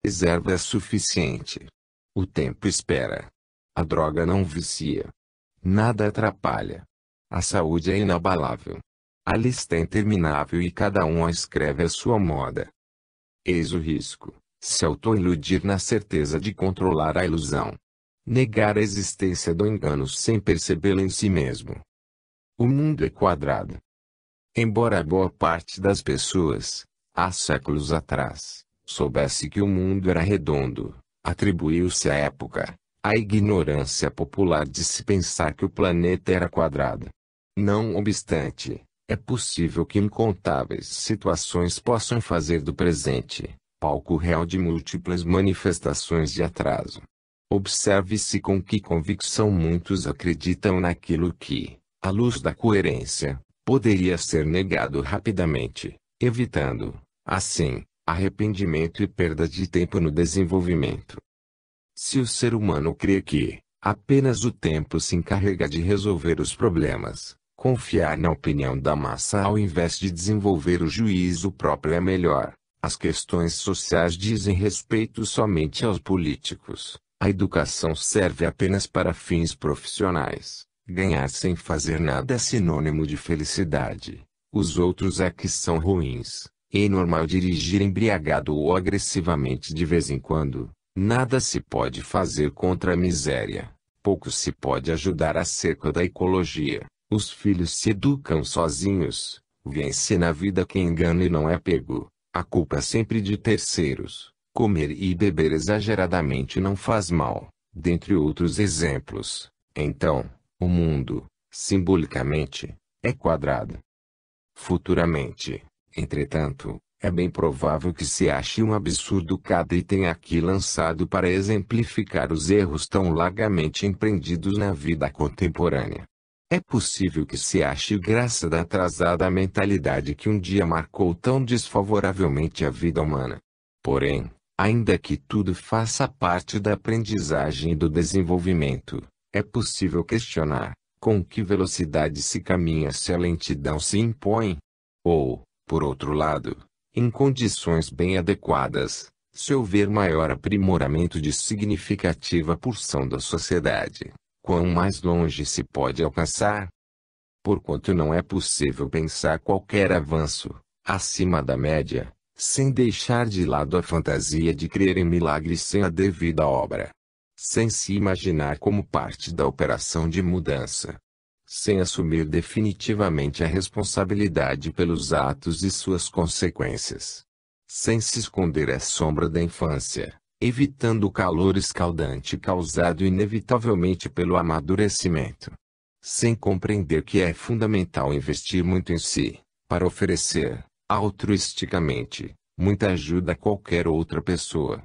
reserva é suficiente. O tempo espera. A droga não vicia. Nada atrapalha. A saúde é inabalável. A lista é interminável e cada um a escreve à sua moda. Eis o risco: se autoiludir na certeza de controlar a ilusão. Negar a existência do engano sem percebê-lo em si mesmo. O mundo é quadrado. Embora a boa parte das pessoas, há séculos atrás, soubesse que o mundo era redondo, atribuiu-se à época a ignorância popular de se pensar que o planeta era quadrado. Não obstante, é possível que incontáveis situações possam fazer do presente palco real de múltiplas manifestações de atraso. Observe-se com que convicção muitos acreditam naquilo que, à luz da coerência, poderia ser negado rapidamente, evitando, assim, arrependimento e perda de tempo no desenvolvimento. Se o ser humano crê que apenas o tempo se encarrega de resolver os problemas, confiar na opinião da massa ao invés de desenvolver o juízo próprio é melhor. As questões sociais dizem respeito somente aos políticos. A educação serve apenas para fins profissionais. Ganhar sem fazer nada é sinônimo de felicidade. Os outros é que são ruins. É normal dirigir embriagado ou agressivamente de vez em quando. Nada se pode fazer contra a miséria. Pouco se pode ajudar acerca da ecologia. Os filhos se educam sozinhos. Vence na vida quem engana e não é pego. A culpa é sempre de terceiros. Comer e beber exageradamente não faz mal, dentre outros exemplos. Então, o mundo, simbolicamente, é quadrado. Futuramente, entretanto, é bem provável que se ache um absurdo cada item aqui lançado para exemplificar os erros tão largamente empreendidos na vida contemporânea. É possível que se ache graça da atrasada mentalidade que um dia marcou tão desfavoravelmente a vida humana. Porém, ainda que tudo faça parte da aprendizagem e do desenvolvimento, é possível questionar com que velocidade se caminha se a lentidão se impõe. Ou, por outro lado, em condições bem adequadas, se houver maior aprimoramento de significativa porção da sociedade, quão mais longe se pode alcançar? Porquanto não é possível pensar qualquer avanço, acima da média, sem deixar de lado a fantasia de crer em milagres sem a devida obra. Sem se imaginar como parte da operação de mudança. Sem assumir definitivamente a responsabilidade pelos atos e suas consequências. Sem se esconder à sombra da infância, evitando o calor escaldante causado inevitavelmente pelo amadurecimento. Sem compreender que é fundamental investir muito em si, para oferecer, altruisticamente, muita ajuda a qualquer outra pessoa.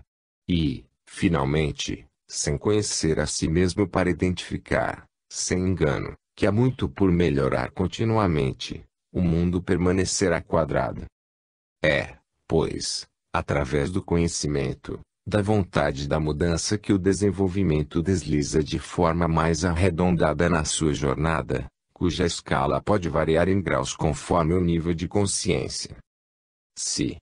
E, finalmente, sem conhecer a si mesmo para identificar, sem engano, que há muito por melhorar continuamente, o mundo permanecerá quadrado. É, pois, através do conhecimento, da vontade da mudança que o desenvolvimento desliza de forma mais arredondada na sua jornada, cuja escala pode variar em graus conforme o nível de consciência. Se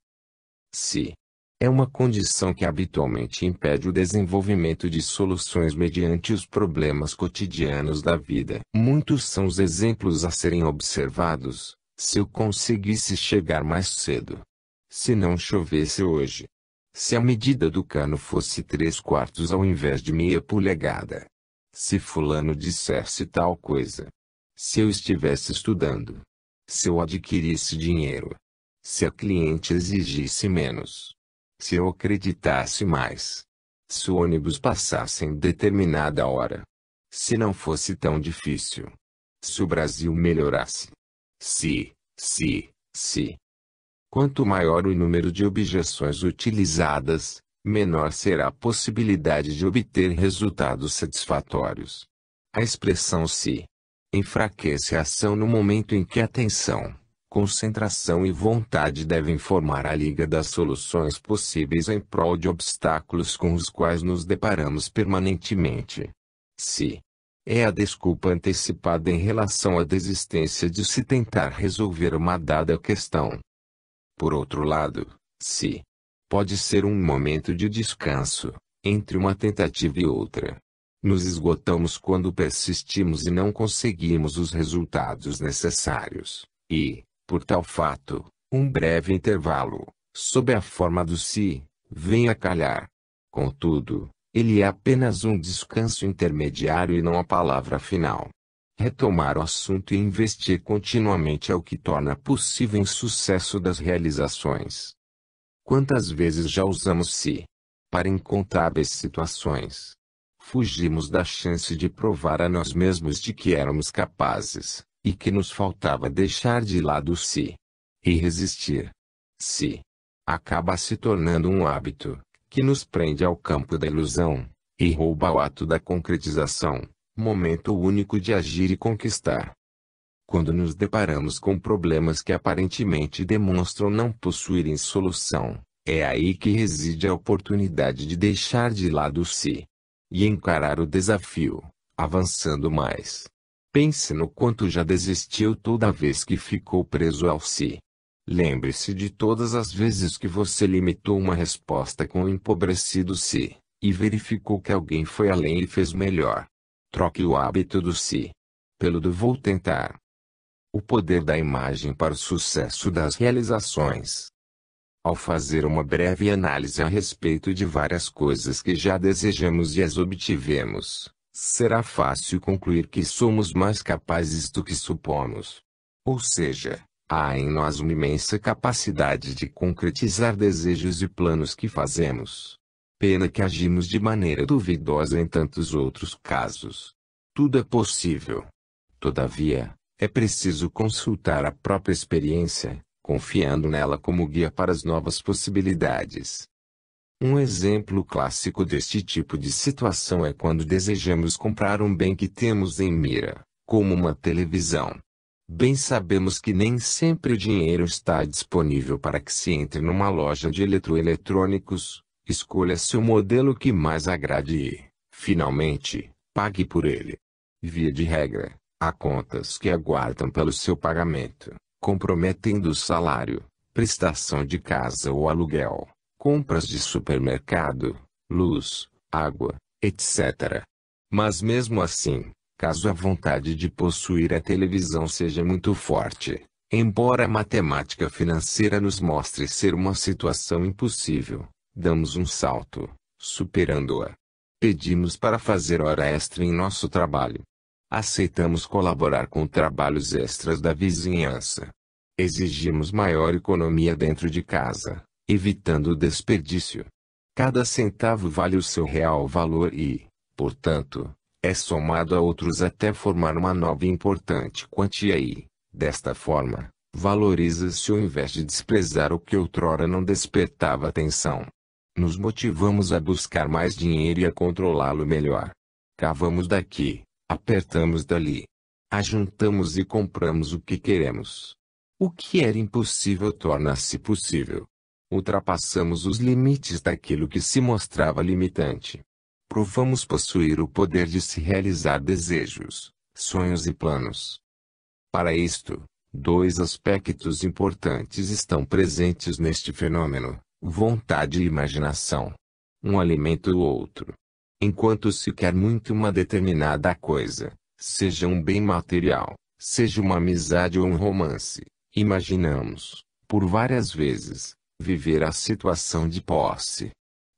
é uma condição que habitualmente impede o desenvolvimento de soluções mediante os problemas cotidianos da vida. Muitos são os exemplos a serem observados, se eu conseguisse chegar mais cedo. Se não chovesse hoje. Se a medida do cano fosse 3/4 ao invés de meia polegada. Se fulano dissesse tal coisa. Se eu estivesse estudando. Se eu adquirisse dinheiro. Se a cliente exigisse menos. Se eu acreditasse mais. Se o ônibus passasse em determinada hora. Se não fosse tão difícil. Se o Brasil melhorasse. Se. Quanto maior o número de objeções utilizadas, menor será a possibilidade de obter resultados satisfatórios. A expressão se enfraquece a ação no momento em que atenção, concentração e vontade devem formar a liga das soluções possíveis em prol de obstáculos com os quais nos deparamos permanentemente. Se é a desculpa antecipada em relação à desistência de se tentar resolver uma dada questão. Por outro lado, se pode ser um momento de descanso, entre uma tentativa e outra. Nos esgotamos quando persistimos e não conseguimos os resultados necessários. E, por tal fato, um breve intervalo, sob a forma do si, vem a calhar. Contudo, ele é apenas um descanso intermediário e não a palavra final. Retomar o assunto e investir continuamente é o que torna possível o sucesso das realizações. Quantas vezes já usamos si para incontáveis situações? Fugimos da chance de provar a nós mesmos de que éramos capazes, e que nos faltava deixar de lado o si e resistir. Si acaba se tornando um hábito, que nos prende ao campo da ilusão, e rouba o ato da concretização, momento único de agir e conquistar. Quando nos deparamos com problemas que aparentemente demonstram não possuírem solução, é aí que reside a oportunidade de deixar de lado o si e encarar o desafio, avançando mais. Pense no quanto já desistiu toda vez que ficou preso ao si. Lembre-se de todas as vezes que você limitou uma resposta com o empobrecido si, e verificou que alguém foi além e fez melhor. Troque o hábito do si pelo do vou tentar. O poder da imagem para o sucesso das realizações. Ao fazer uma breve análise a respeito de várias coisas que já desejamos e as obtivemos, será fácil concluir que somos mais capazes do que supomos. Ou seja, há em nós uma imensa capacidade de concretizar desejos e planos que fazemos. Pena que agimos de maneira duvidosa em tantos outros casos. Tudo é possível. Todavia, é preciso consultar a própria experiência, confiando nela como guia para as novas possibilidades. Um exemplo clássico deste tipo de situação é quando desejamos comprar um bem que temos em mira, como uma televisão. Bem sabemos que nem sempre o dinheiro está disponível para que se entre numa loja de eletroeletrônicos, escolha-se o modelo que mais agrade e, finalmente, pague por ele. Via de regra, há contas que aguardam pelo seu pagamento, comprometendo o salário, prestação de casa ou aluguel, compras de supermercado, luz, água, etc. Mas mesmo assim, caso a vontade de possuir a televisão seja muito forte, embora a matemática financeira nos mostre ser uma situação impossível, damos um salto, superando-a. Pedimos para fazer hora extra em nosso trabalho. Aceitamos colaborar com trabalhos extras da vizinhança. Exigimos maior economia dentro de casa, evitando o desperdício. Cada centavo vale o seu real valor e, portanto, é somado a outros até formar uma nova e importante quantia e, desta forma, valoriza-se ao invés de desprezar o que outrora não despertava atenção. Nos motivamos a buscar mais dinheiro e a controlá-lo melhor. Cavamos daqui, apertamos dali. Ajuntamos e compramos o que queremos. O que era impossível torna-se possível. Ultrapassamos os limites daquilo que se mostrava limitante. Provamos possuir o poder de se realizar desejos, sonhos e planos. Para isto, dois aspectos importantes estão presentes neste fenômeno: vontade e imaginação. Um alimenta o outro. Enquanto se quer muito uma determinada coisa, seja um bem material, seja uma amizade ou um romance, imaginamos, por várias vezes, viver a situação de posse.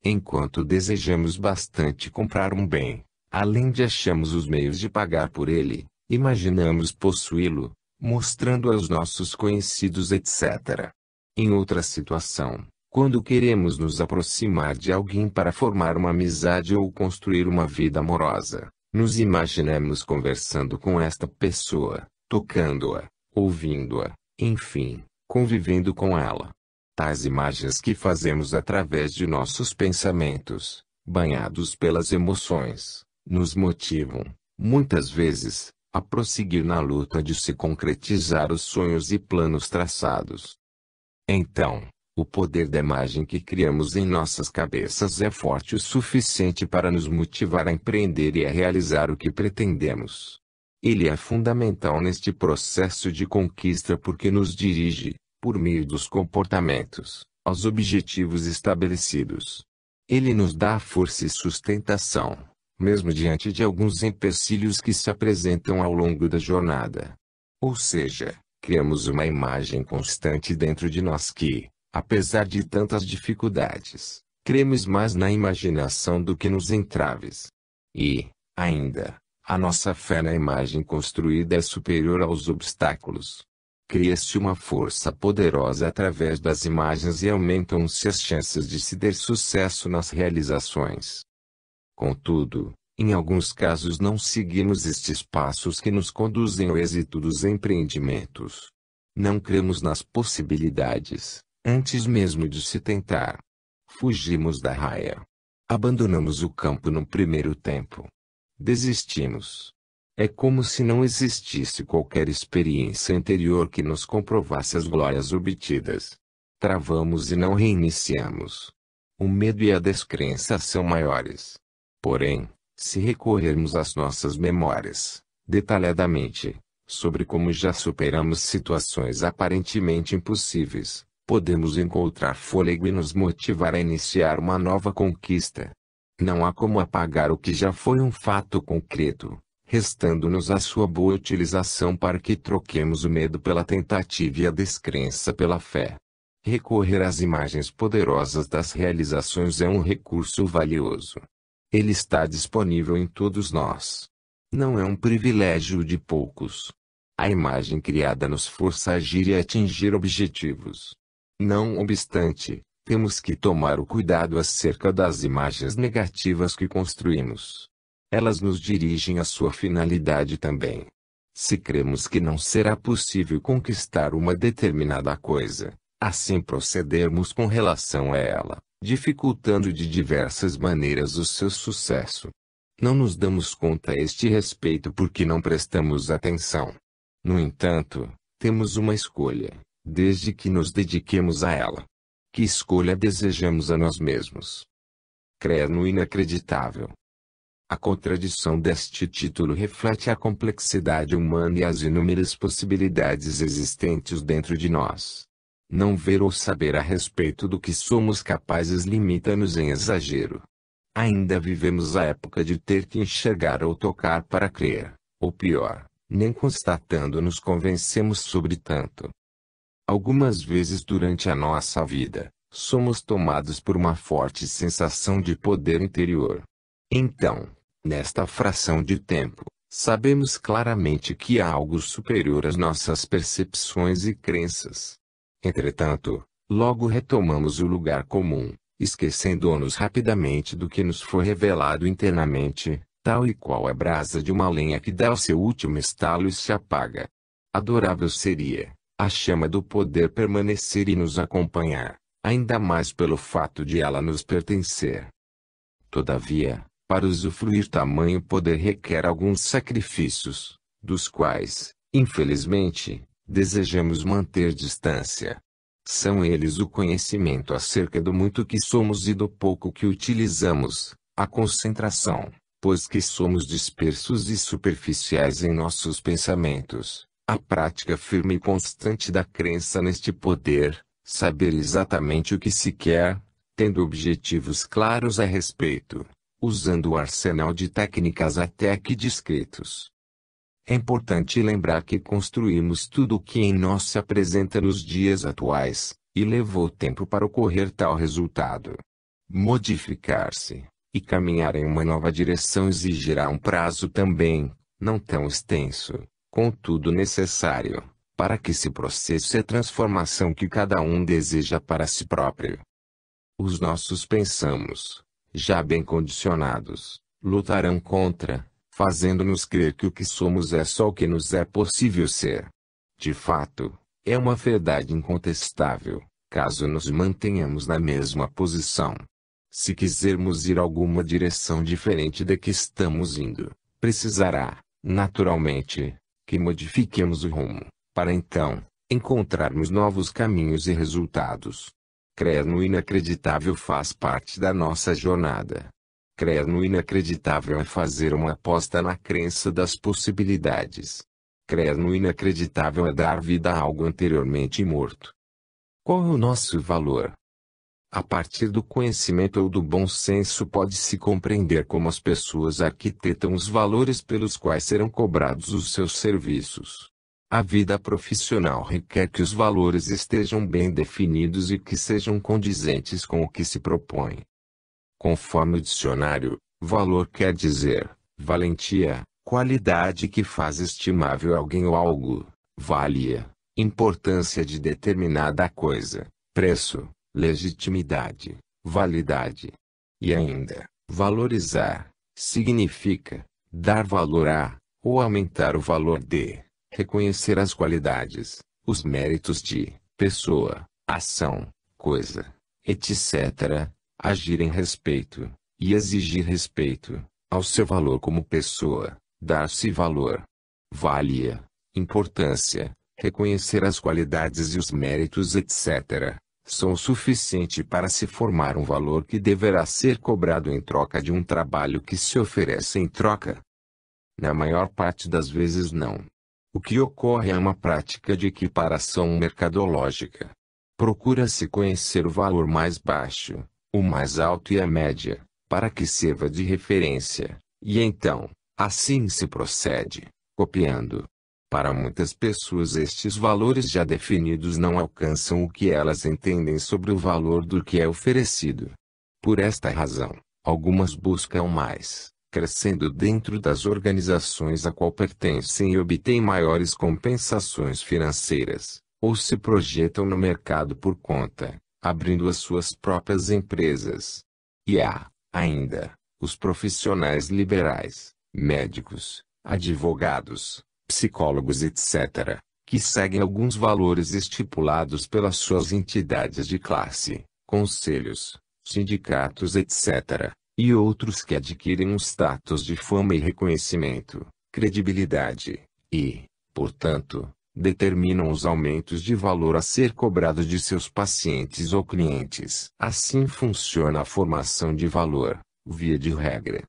Enquanto desejamos bastante comprar um bem, além de achamos os meios de pagar por ele, imaginamos possuí-lo, mostrando aos nossos conhecidos etc. Em outra situação, quando queremos nos aproximar de alguém para formar uma amizade ou construir uma vida amorosa, nos imaginamos conversando com esta pessoa, tocando-a, ouvindo-a, enfim, convivendo com ela. Tais imagens que fazemos através de nossos pensamentos, banhados pelas emoções, nos motivam, muitas vezes, a prosseguir na luta de se concretizar os sonhos e planos traçados. Então, o poder da imagem que criamos em nossas cabeças é forte o suficiente para nos motivar a empreender e a realizar o que pretendemos. Ele é fundamental neste processo de conquista porque nos dirige, por meio dos comportamentos, aos objetivos estabelecidos. Ele nos dá força e sustentação, mesmo diante de alguns empecilhos que se apresentam ao longo da jornada. Ou seja, criamos uma imagem constante dentro de nós que, apesar de tantas dificuldades, cremos mais na imaginação do que nos entraves. E, ainda, a nossa fé na imagem construída é superior aos obstáculos. Cria-se uma força poderosa através das imagens e aumentam-se as chances de se ter sucesso nas realizações. Contudo, em alguns casos não seguimos estes passos que nos conduzem ao êxito dos empreendimentos. Não cremos nas possibilidades, antes mesmo de se tentar. Fugimos da raia. Abandonamos o campo no primeiro tempo. Desistimos. É como se não existisse qualquer experiência anterior que nos comprovasse as glórias obtidas. Travamos e não reiniciamos. O medo e a descrença são maiores. Porém, se recorrermos às nossas memórias, detalhadamente, sobre como já superamos situações aparentemente impossíveis, podemos encontrar fôlego e nos motivar a iniciar uma nova conquista. Não há como apagar o que já foi um fato concreto, restando-nos a sua boa utilização para que troquemos o medo pela tentativa e a descrença pela fé. Recorrer às imagens poderosas das realizações é um recurso valioso. Ele está disponível em todos nós. Não é um privilégio de poucos. A imagem criada nos força a agir e a atingir objetivos. Não obstante, temos que tomar o cuidado acerca das imagens negativas que construímos. Elas nos dirigem à sua finalidade também. Se cremos que não será possível conquistar uma determinada coisa, assim procedermos com relação a ela, dificultando de diversas maneiras o seu sucesso. Não nos damos conta a este respeito porque não prestamos atenção. No entanto, temos uma escolha, desde que nos dediquemos a ela. Que escolha desejamos a nós mesmos? Crer no inacreditável. A contradição deste título reflete a complexidade humana e as inúmeras possibilidades existentes dentro de nós. Não ver ou saber a respeito do que somos capazes limita-nos em exagero. Ainda vivemos a época de ter que enxergar ou tocar para crer, ou pior, nem constatando nos convencemos sobre tanto. Algumas vezes durante a nossa vida, somos tomados por uma forte sensação de poder interior. Então, nesta fração de tempo, sabemos claramente que há algo superior às nossas percepções e crenças. Entretanto, logo retomamos o lugar comum, esquecendo-nos rapidamente do que nos foi revelado internamente, tal e qual a brasa de uma lenha que dá o seu último estalo e se apaga. Adorável seria a chama do poder permanecer e nos acompanhar, ainda mais pelo fato de ela nos pertencer. Todavia, para usufruir tamanho poder requer alguns sacrifícios, dos quais, infelizmente, desejamos manter distância. São eles o conhecimento acerca do muito que somos e do pouco que utilizamos, a concentração, pois que somos dispersos e superficiais em nossos pensamentos, a prática firme e constante da crença neste poder, saber exatamente o que se quer, tendo objetivos claros a respeito, usando o arsenal de técnicas até aqui descritos. É importante lembrar que construímos tudo o que em nós se apresenta nos dias atuais, e levou tempo para ocorrer tal resultado. Modificar-se, e caminhar em uma nova direção exigirá um prazo também, não tão extenso, contudo necessário, para que se processe a transformação que cada um deseja para si próprio. Os nossos pensamos, já bem condicionados, lutarão contra, fazendo-nos crer que o que somos é só o que nos é possível ser. De fato, é uma verdade incontestável, caso nos mantenhamos na mesma posição. Se quisermos ir alguma direção diferente da que estamos indo, precisará, naturalmente, que modifiquemos o rumo, para então, encontrarmos novos caminhos e resultados. Crer no inacreditável faz parte da nossa jornada. Crer no inacreditável é fazer uma aposta na crença das possibilidades. Crer no inacreditável é dar vida a algo anteriormente morto. Qual é o nosso valor? A partir do conhecimento ou do bom senso pode-se compreender como as pessoas arquitetam os valores pelos quais serão cobrados os seus serviços. A vida profissional requer que os valores estejam bem definidos e que sejam condizentes com o que se propõe. Conforme o dicionário, valor quer dizer valentia, qualidade que faz estimável alguém ou algo, valia, importância de determinada coisa, preço, legitimidade, validade. E ainda, valorizar, significa dar valor a, ou aumentar o valor de, reconhecer as qualidades, os méritos de, pessoa, ação, coisa, etc., agir em respeito, e exigir respeito, ao seu valor como pessoa, dar-se valor. Valia, importância, reconhecer as qualidades e os méritos, etc., são o suficiente para se formar um valor que deverá ser cobrado em troca de um trabalho que se oferece em troca. Na maior parte das vezes não. O que ocorre é uma prática de equiparação mercadológica. Procura-se conhecer o valor mais baixo, o mais alto e a média, para que sirva de referência, e então, assim se procede, copiando. Para muitas pessoas estes valores já definidos não alcançam o que elas entendem sobre o valor do que é oferecido. Por esta razão, algumas buscam mais, crescendo dentro das organizações a qual pertencem e obtêm maiores compensações financeiras, ou se projetam no mercado por conta, abrindo as suas próprias empresas. E há, ainda, os profissionais liberais, médicos, advogados, psicólogos, etc., que seguem alguns valores estipulados pelas suas entidades de classe, conselhos, sindicatos, etc., e outros que adquirem um status de fama e reconhecimento, credibilidade, e, portanto, determinam os aumentos de valor a ser cobrado de seus pacientes ou clientes. Assim funciona a formação de valor, via de regra.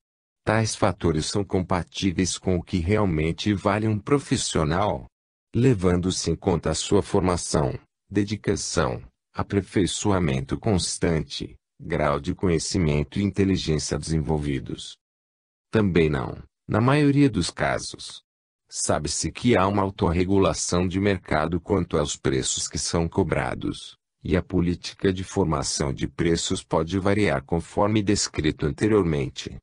Tais fatores são compatíveis com o que realmente vale um profissional, levando-se em conta a sua formação, dedicação, aperfeiçoamento constante, grau de conhecimento e inteligência desenvolvidos. Também não, na maioria dos casos. Sabe-se que há uma autorregulação de mercado quanto aos preços que são cobrados, e a política de formação de preços pode variar conforme descrito anteriormente.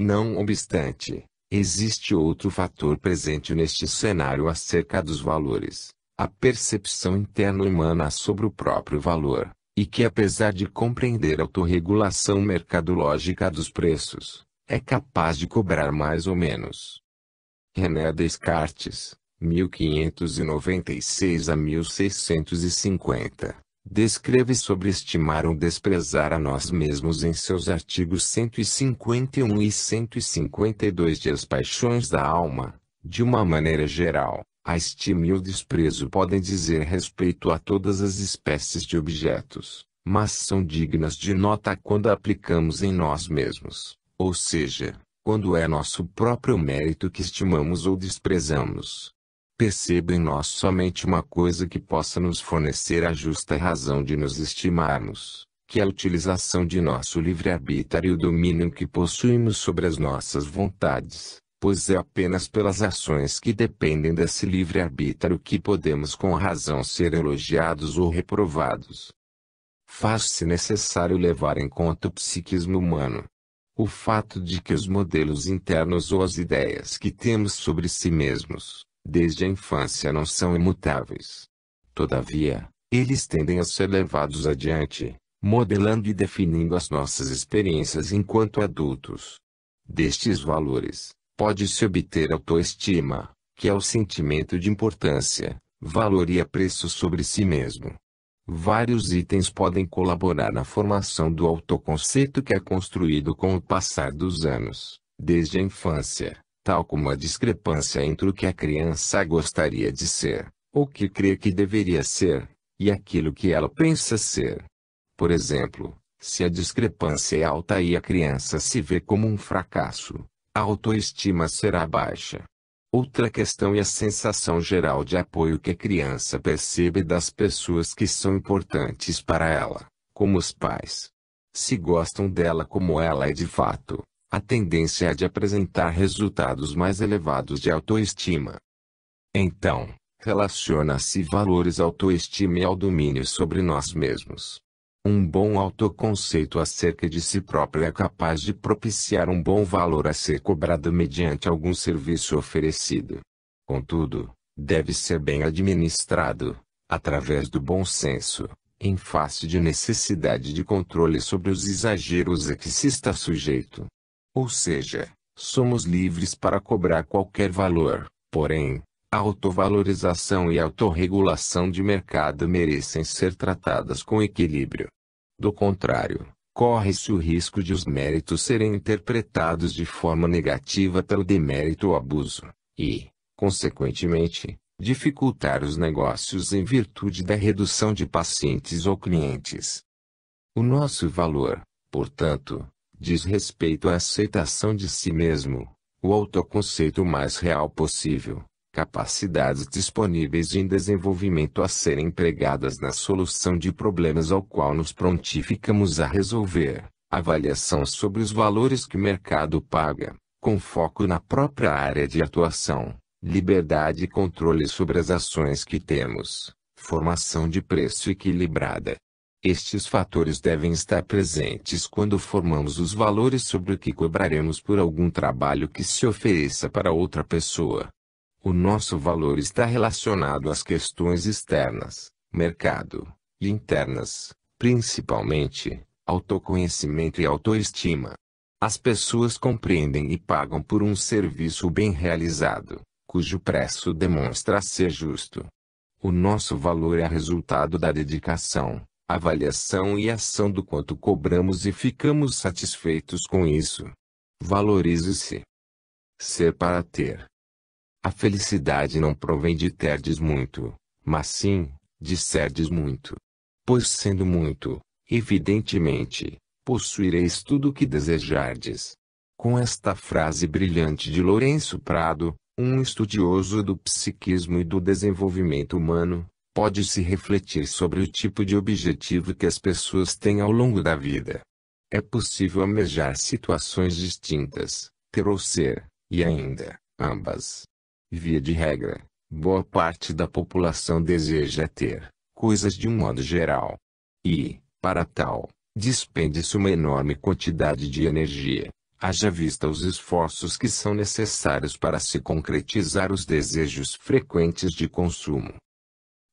Não obstante, existe outro fator presente neste cenário acerca dos valores, a percepção interna humana sobre o próprio valor, e que apesar de compreender a autorregulação mercadológica dos preços, é capaz de cobrar mais ou menos. René Descartes, 1596 a 1650, descreve sobreestimar ou desprezar a nós mesmos em seus artigos 151 e 152 de As Paixões da Alma. De uma maneira geral, a estima e o desprezo podem dizer respeito a todas as espécies de objetos, mas são dignas de nota quando a aplicamos em nós mesmos, ou seja, quando é nosso próprio mérito que estimamos ou desprezamos. Perceba em nós somente uma coisa que possa nos fornecer a justa razão de nos estimarmos, que é a utilização de nosso livre-arbítrio e o domínio que possuímos sobre as nossas vontades, pois é apenas pelas ações que dependem desse livre-arbítrio que podemos com razão ser elogiados ou reprovados. Faz-se necessário levar em conta o psiquismo humano. O fato de que os modelos internos ou as ideias que temos sobre si mesmos, desde a infância não são imutáveis. Todavia, eles tendem a ser levados adiante, modelando e definindo as nossas experiências enquanto adultos. Destes valores, pode-se obter autoestima, que é o sentimento de importância, valor e apreço sobre si mesmo. Vários itens podem colaborar na formação do autoconceito que é construído com o passar dos anos, desde a infância, tal como a discrepância entre o que a criança gostaria de ser, ou que crê que deveria ser, e aquilo que ela pensa ser. Por exemplo, se a discrepância é alta e a criança se vê como um fracasso, a autoestima será baixa. Outra questão é a sensação geral de apoio que a criança percebe das pessoas que são importantes para ela, como os pais. Se gostam dela como ela é de fato, a tendência é de apresentar resultados mais elevados de autoestima. Então, relaciona-se valores autoestima e ao domínio sobre nós mesmos. Um bom autoconceito acerca de si próprio é capaz de propiciar um bom valor a ser cobrado mediante algum serviço oferecido. Contudo, deve ser bem administrado, através do bom senso, em face de necessidade de controle sobre os exageros a que se está sujeito. Ou seja, somos livres para cobrar qualquer valor, porém, a autovalorização e a autorregulação de mercado merecem ser tratadas com equilíbrio. Do contrário, corre-se o risco de os méritos serem interpretados de forma negativa pelo demérito ou abuso, e, consequentemente, dificultar os negócios em virtude da redução de pacientes ou clientes. O nosso valor, portanto, diz respeito à aceitação de si mesmo, o autoconceito mais real possível, capacidades disponíveis em desenvolvimento a serem empregadas na solução de problemas ao qual nos prontificamos a resolver, avaliação sobre os valores que o mercado paga, com foco na própria área de atuação, liberdade e controle sobre as ações que temos, formação de preço equilibrada. Estes fatores devem estar presentes quando formamos os valores sobre o que cobraremos por algum trabalho que se ofereça para outra pessoa. O nosso valor está relacionado às questões externas, mercado, e internas, principalmente, autoconhecimento e autoestima. As pessoas compreendem e pagam por um serviço bem realizado, cujo preço demonstra ser justo. O nosso valor é resultado da dedicação, avaliação e ação do quanto cobramos e ficamos satisfeitos com isso. Valorize-se. Ser para ter. A felicidade não provém de terdes muito, mas sim, de serdes muito. Pois sendo muito, evidentemente, possuireis tudo o que desejardes. Com esta frase brilhante de Lourenço Prado, um estudioso do psiquismo e do desenvolvimento humano, pode-se refletir sobre o tipo de objetivo que as pessoas têm ao longo da vida. É possível almejar situações distintas, ter ou ser, e ainda, ambas. Via de regra, boa parte da população deseja ter coisas de um modo geral. E, para tal, despende-se uma enorme quantidade de energia, haja vista os esforços que são necessários para se concretizar os desejos frequentes de consumo.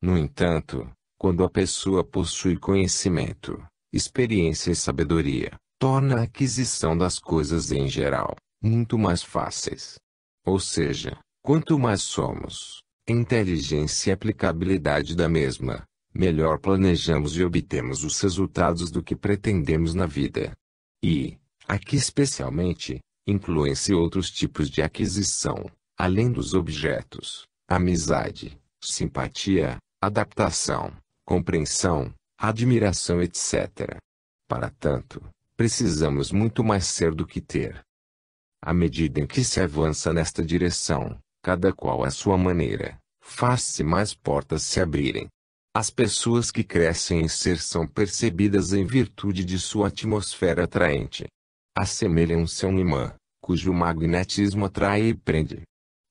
No entanto, quando a pessoa possui conhecimento, experiência e sabedoria, torna a aquisição das coisas em geral muito mais fáceis. Ou seja, quanto mais somos, inteligência e aplicabilidade da mesma, melhor planejamos e obtemos os resultados do que pretendemos na vida. E, aqui especialmente, incluem-se outros tipos de aquisição, além dos objetos: amizade, simpatia, adaptação, compreensão, admiração, etc. Para tanto, precisamos muito mais ser do que ter. À medida em que se avança nesta direção, cada qual à sua maneira, faz-se mais portas se abrirem. As pessoas que crescem em ser são percebidas em virtude de sua atmosfera atraente. Assemelham-se a um imã, cujo magnetismo atrai e prende.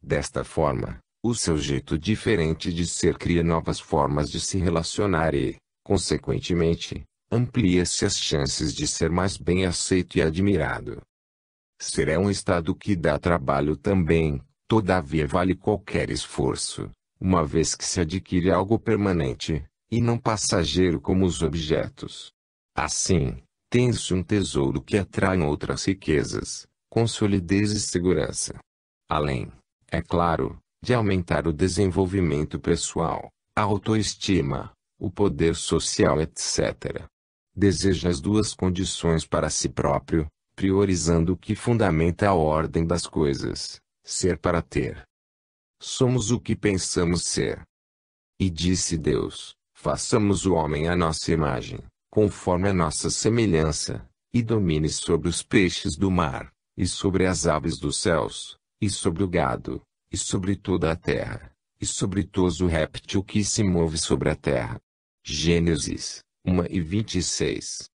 Desta forma, o seu jeito diferente de ser cria novas formas de se relacionar e, consequentemente, amplia-se as chances de ser mais bem aceito e admirado. Ser é um estado que dá trabalho também, todavia vale qualquer esforço, uma vez que se adquire algo permanente, e não passageiro como os objetos. Assim, tem-se um tesouro que atrai outras riquezas, com solidez e segurança. Além, é claro, de aumentar o desenvolvimento pessoal, a autoestima, o poder social, etc. Deseja as duas condições para si próprio, priorizando o que fundamenta a ordem das coisas: ser para ter. Somos o que pensamos ser. E disse Deus: façamos o homem à nossa imagem, conforme a nossa semelhança, e domine sobre os peixes do mar, e sobre as aves dos céus, e sobre o gado, e sobre toda a terra, e sobre todo o réptil que se move sobre a terra. Gênesis 1:26.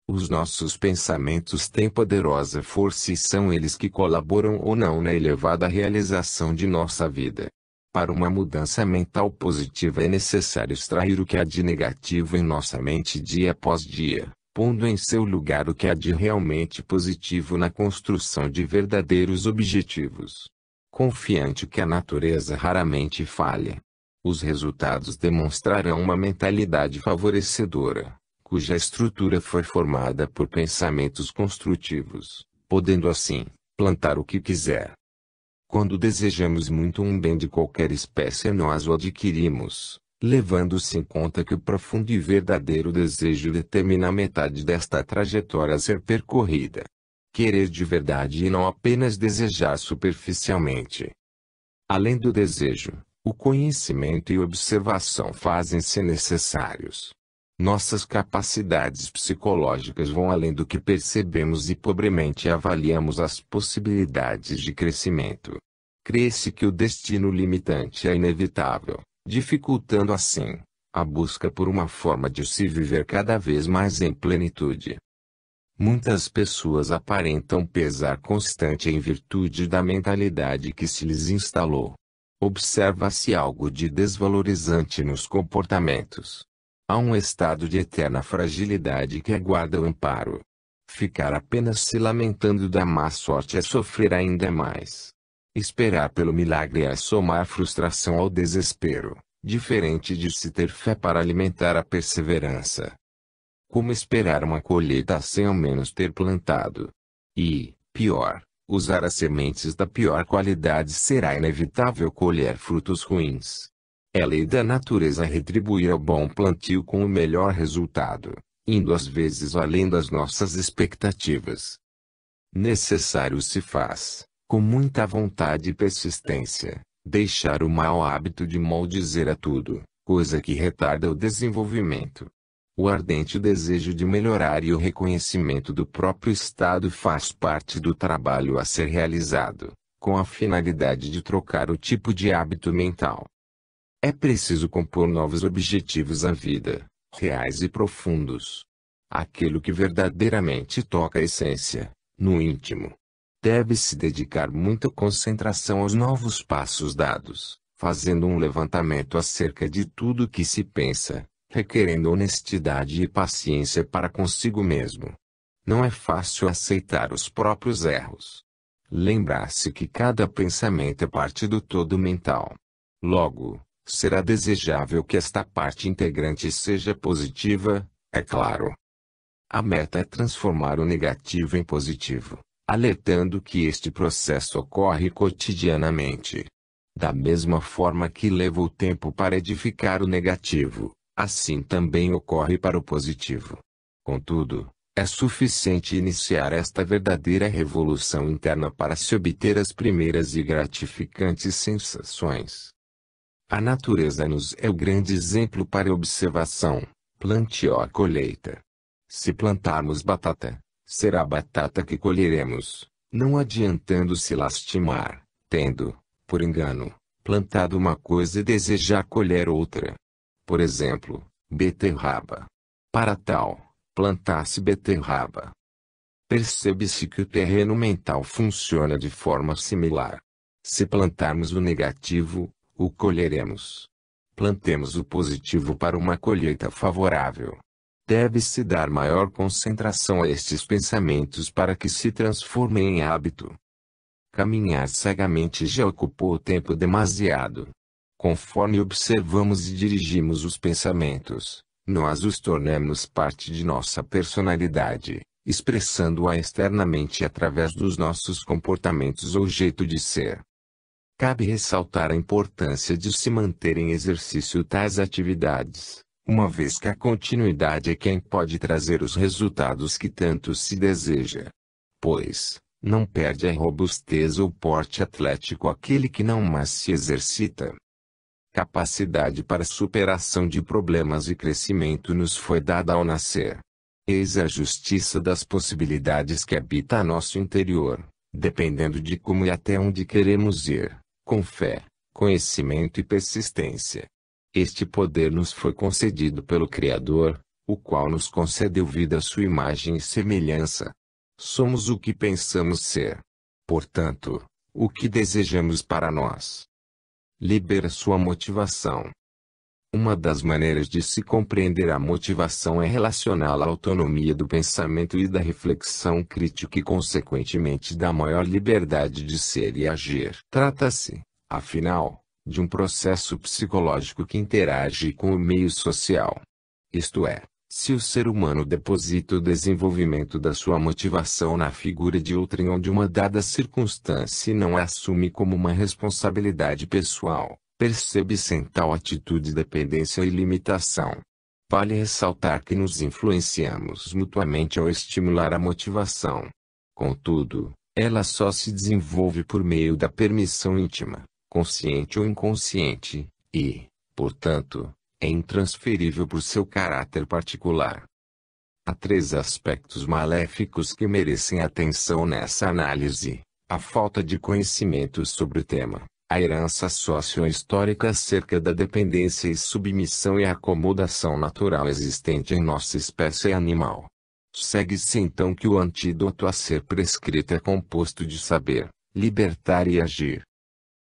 Os nossos pensamentos têm poderosa força e são eles que colaboram ou não na elevada realização de nossa vida. Para uma mudança mental positiva é necessário extrair o que há de negativo em nossa mente dia após dia, pondo em seu lugar o que há de realmente positivo na construção de verdadeiros objetivos. Confiante que a natureza raramente falha, os resultados demonstrarão uma mentalidade favorecedora, cuja estrutura foi formada por pensamentos construtivos, podendo assim, plantar o que quiser. Quando desejamos muito um bem de qualquer espécie nós o adquirimos, levando-se em conta que o profundo e verdadeiro desejo determina a metade desta trajetória a ser percorrida. Querer de verdade e não apenas desejar superficialmente. Além do desejo, o conhecimento e observação fazem-se necessários. Nossas capacidades psicológicas vão além do que percebemos e pobremente avaliamos as possibilidades de crescimento. Crê-se que o destino limitante é inevitável, dificultando assim a busca por uma forma de se viver cada vez mais em plenitude. Muitas pessoas aparentam pesar constante em virtude da mentalidade que se lhes instalou. Observa-se algo de desvalorizante nos comportamentos. Há um estado de eterna fragilidade que aguarda o amparo. Ficar apenas se lamentando da má sorte é sofrer ainda mais. Esperar pelo milagre é somar frustração ao desespero, diferente de se ter fé para alimentar a perseverança. Como esperar uma colheita sem ao menos ter plantado? E, pior, usar as sementes da pior qualidade será inevitável colher frutos ruins. É lei da natureza retribuir ao bom plantio com o melhor resultado, indo às vezes além das nossas expectativas. Necessário se faz, com muita vontade e persistência, deixar o mau hábito de maldizer a tudo, coisa que retarda o desenvolvimento. O ardente desejo de melhorar e o reconhecimento do próprio estado faz parte do trabalho a ser realizado, com a finalidade de trocar o tipo de hábito mental. É preciso compor novos objetivos à vida, reais e profundos. Aquilo que verdadeiramente toca a essência, no íntimo. Deve-se dedicar muita concentração aos novos passos dados, fazendo um levantamento acerca de tudo o que se pensa, requerendo honestidade e paciência para consigo mesmo. Não é fácil aceitar os próprios erros. Lembrar-se que cada pensamento é parte do todo mental. Logo, será desejável que esta parte integrante seja positiva, é claro. A meta é transformar o negativo em positivo, alertando que este processo ocorre cotidianamente. Da mesma forma que leva o tempo para edificar o negativo, assim também ocorre para o positivo. Contudo, é suficiente iniciar esta verdadeira revolução interna para se obter as primeiras e gratificantes sensações. A natureza nos é o grande exemplo para observação, plantio a colheita. Se plantarmos batata, será batata que colheremos, não adiantando se lastimar, tendo, por engano, plantado uma coisa e desejar colher outra. Por exemplo, beterraba. Para tal, plantasse beterraba. Percebe-se que o terreno mental funciona de forma similar. Se plantarmos o negativo, o colheremos. Plantemos o positivo para uma colheita favorável. Deve-se dar maior concentração a estes pensamentos para que se transformem em hábito. Caminhar cegamente já ocupou tempo demasiado. Conforme observamos e dirigimos os pensamentos, nós os tornamos parte de nossa personalidade, expressando-a externamente através dos nossos comportamentos ou jeito de ser. Cabe ressaltar a importância de se manter em exercício tais atividades, uma vez que a continuidade é quem pode trazer os resultados que tanto se deseja. Pois, não perde a robustez ou porte atlético aquele que não mais se exercita. Capacidade para superação de problemas e crescimento nos foi dada ao nascer. Eis a justiça das possibilidades que habita a nosso interior, dependendo de como e até onde queremos ir, com fé, conhecimento e persistência. Este poder nos foi concedido pelo Criador, o qual nos concedeu vida à sua imagem e semelhança. Somos o que pensamos ser. Portanto, o que desejamos para nós. Libera sua motivação. Uma das maneiras de se compreender a motivação é relacioná-la à autonomia do pensamento e da reflexão crítica e, consequentemente, da maior liberdade de ser e agir. Trata-se, afinal, de um processo psicológico que interage com o meio social. Isto é, se o ser humano deposita o desenvolvimento da sua motivação na figura de outrem ou de uma dada circunstância e não a assume como uma responsabilidade pessoal, percebe-se em tal atitude dependência e limitação. Vale ressaltar que nos influenciamos mutuamente ao estimular a motivação. Contudo, ela só se desenvolve por meio da permissão íntima, consciente ou inconsciente, e, portanto, é intransferível por seu caráter particular. Há 3 aspectos maléficos que merecem atenção nessa análise: a falta de conhecimento sobre o tema, a herança socio-histórica acerca da dependência e submissão e a acomodação natural existente em nossa espécie animal. Segue-se então que o antídoto a ser prescrito é composto de saber, libertar e agir.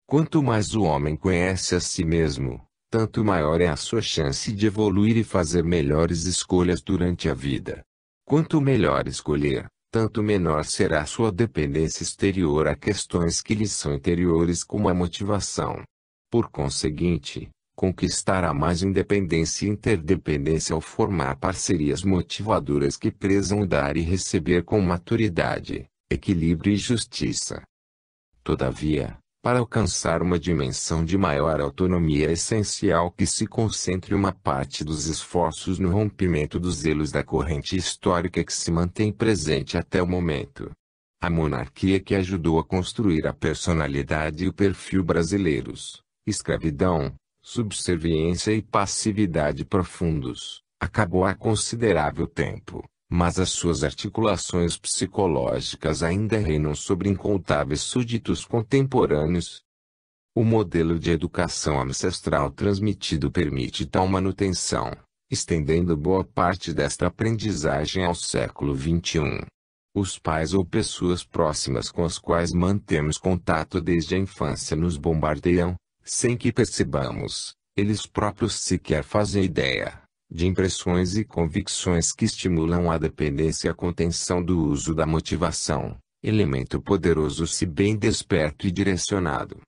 Quanto mais o homem conhece a si mesmo, tanto maior é a sua chance de evoluir e fazer melhores escolhas durante a vida. Quanto melhor escolher, tanto menor será a sua dependência exterior a questões que lhe são interiores, como a motivação. Por conseguinte, conquistará mais independência e interdependência ao formar parcerias motivadoras que prezam dar e receber com maturidade, equilíbrio e justiça. Todavia, para alcançar uma dimensão de maior autonomia é essencial que se concentre uma parte dos esforços no rompimento dos elos da corrente histórica que se mantém presente até o momento. A monarquia que ajudou a construir a personalidade e o perfil brasileiros, escravidão, subserviência e passividade profundos, acabou há considerável tempo. Mas as suas articulações psicológicas ainda reinam sobre incontáveis súditos contemporâneos. O modelo de educação ancestral transmitido permite tal manutenção, estendendo boa parte desta aprendizagem ao século XXI. Os pais ou pessoas próximas com as quais mantemos contato desde a infância nos bombardeiam, sem que percebamos, eles próprios sequer fazem ideia, de impressões e convicções que estimulam a dependência e a contenção do uso da motivação, elemento poderoso se bem desperto e direcionado.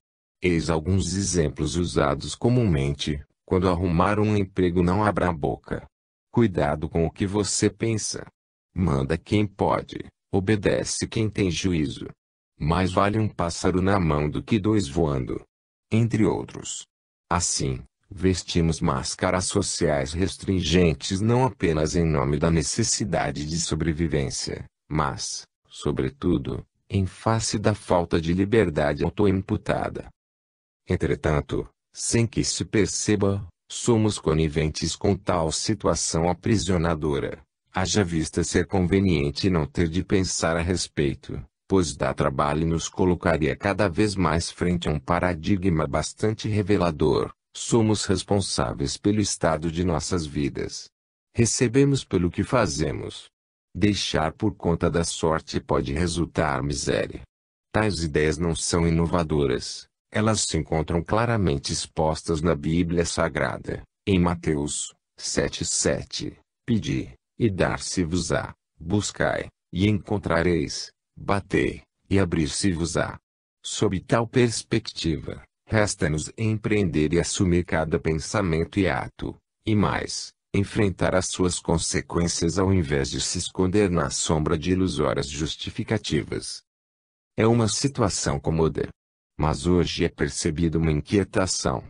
Eis alguns exemplos usados comumente: quando arrumar um emprego não abra a boca. Cuidado com o que você pensa. Manda quem pode, obedece quem tem juízo. Mais vale um pássaro na mão do que 2 voando. Entre outros. Assim, vestimos máscaras sociais restringentes não apenas em nome da necessidade de sobrevivência, mas, sobretudo, em face da falta de liberdade autoimputada. Entretanto, sem que se perceba, somos coniventes com tal situação aprisionadora, haja vista ser conveniente não ter de pensar a respeito, pois dá trabalho e nos colocaria cada vez mais frente a um paradigma bastante revelador. Somos responsáveis pelo estado de nossas vidas. Recebemos pelo que fazemos. Deixar por conta da sorte pode resultar miséria. Tais ideias não são inovadoras. Elas se encontram claramente expostas na Bíblia Sagrada, em Mateus 7,7. Pedi, e dar-se-vos-á. Buscai, e encontrareis. Batei, e abrir-se-vos-á. Sob tal perspectiva, resta-nos empreender e assumir cada pensamento e ato, e mais, enfrentar as suas consequências ao invés de se esconder na sombra de ilusórias justificativas. É uma situação cômoda. Mas hoje é percebida uma inquietação.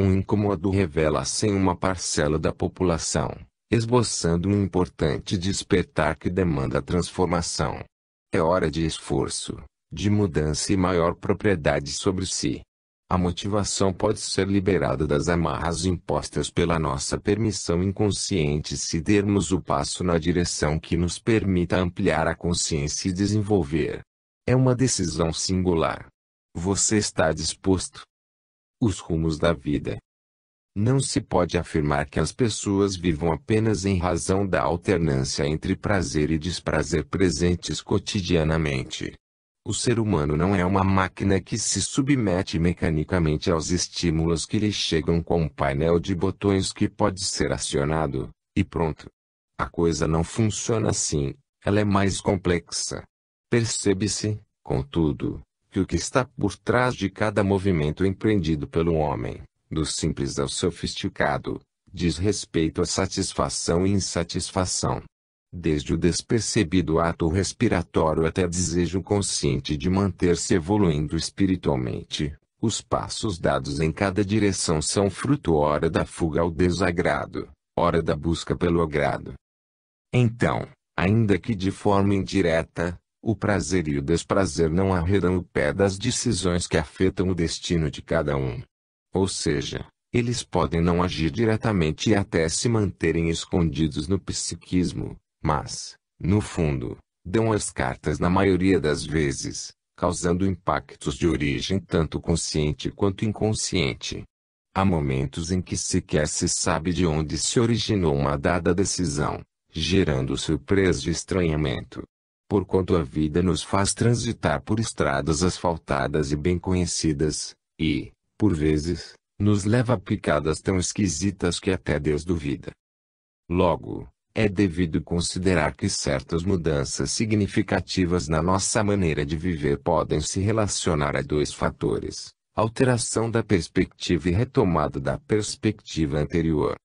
Um incômodo revela-se em uma parcela da população, esboçando um importante despertar que demanda transformação. É hora de esforço, de mudança e maior propriedade sobre si. A motivação pode ser liberada das amarras impostas pela nossa permissão inconsciente se dermos o passo na direção que nos permita ampliar a consciência e desenvolver. É uma decisão singular. Você está disposto? Os rumos da vida. Não se pode afirmar que as pessoas vivam apenas em razão da alternância entre prazer e desprazer presentes cotidianamente. O ser humano não é uma máquina que se submete mecanicamente aos estímulos que lhe chegam com um painel de botões que pode ser acionado, e pronto. A coisa não funciona assim, ela é mais complexa. Percebe-se, contudo, que o que está por trás de cada movimento empreendido pelo homem, do simples ao sofisticado, diz respeito à satisfação e insatisfação. Desde o despercebido ato respiratório até desejo consciente de manter-se evoluindo espiritualmente, os passos dados em cada direção são fruto ora da fuga ao desagrado, ora da busca pelo agrado. Então, ainda que de forma indireta, o prazer e o desprazer não arredam o pé das decisões que afetam o destino de cada um. Ou seja, eles podem não agir diretamente e até se manterem escondidos no psiquismo, mas, no fundo, dão as cartas na maioria das vezes, causando impactos de origem tanto consciente quanto inconsciente. Há momentos em que sequer se sabe de onde se originou uma dada decisão, gerando surpresa e estranhamento. Porquanto a vida nos faz transitar por estradas asfaltadas e bem conhecidas, e, por vezes, nos leva a picadas tão esquisitas que até Deus duvida. Logo, é devido considerar que certas mudanças significativas na nossa maneira de viver podem se relacionar a dois fatores: alteração da perspectiva e retomada da perspectiva anterior.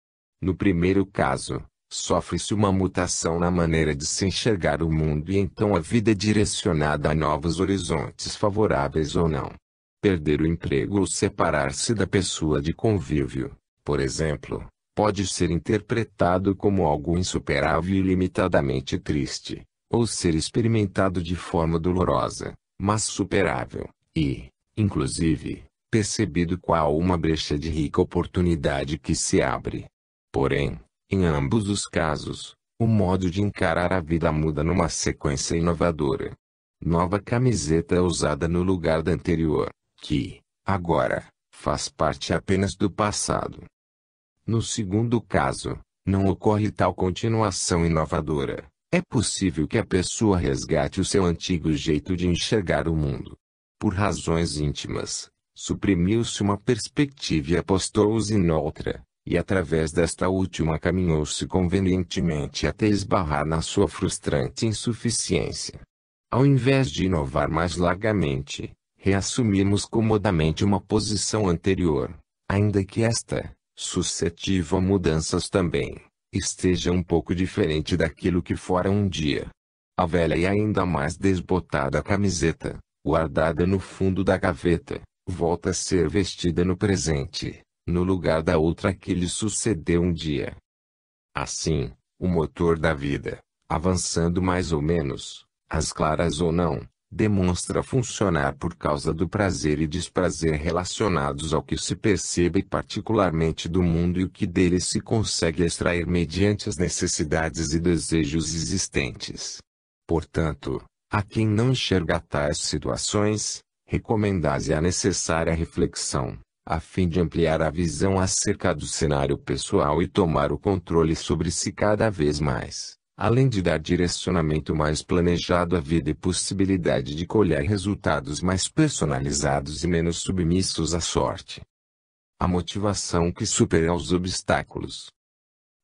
No primeiro caso, sofre-se uma mutação na maneira de se enxergar o mundo e então a vida é direcionada a novos horizontes favoráveis ou não. Perder o emprego ou separar-se da pessoa de convívio, por exemplo, pode ser interpretado como algo insuperável e limitadamente triste, ou ser experimentado de forma dolorosa, mas superável, e, inclusive, percebido qual uma brecha de rica oportunidade que se abre. Porém, em ambos os casos, o modo de encarar a vida muda numa sequência inovadora. Nova camiseta é usada no lugar da anterior, que, agora, faz parte apenas do passado. No segundo caso, não ocorre tal continuação inovadora. É possível que a pessoa resgate o seu antigo jeito de enxergar o mundo. Por razões íntimas, suprimiu-se uma perspectiva e apostou-se noutra, e através desta última caminhou-se convenientemente até esbarrar na sua frustrante insuficiência. Ao invés de inovar mais largamente, reassumimos comodamente uma posição anterior, ainda que esta, suscetível a mudanças também, esteja um pouco diferente daquilo que fora um dia. A velha e ainda mais desbotada camiseta, guardada no fundo da gaveta, volta a ser vestida no presente, no lugar da outra que lhe sucedeu um dia. Assim, o motor da vida, avançando mais ou menos, às claras ou não, demonstra funcionar por causa do prazer e desprazer relacionados ao que se percebe particularmente do mundo e o que dele se consegue extrair mediante as necessidades e desejos existentes. Portanto, a quem não enxerga tais situações, recomenda-se a necessária reflexão, a fim de ampliar a visão acerca do cenário pessoal e tomar o controle sobre si cada vez mais, além de dar direcionamento mais planejado à vida e possibilidade de colher resultados mais personalizados e menos submissos à sorte. A motivação que supera os obstáculos.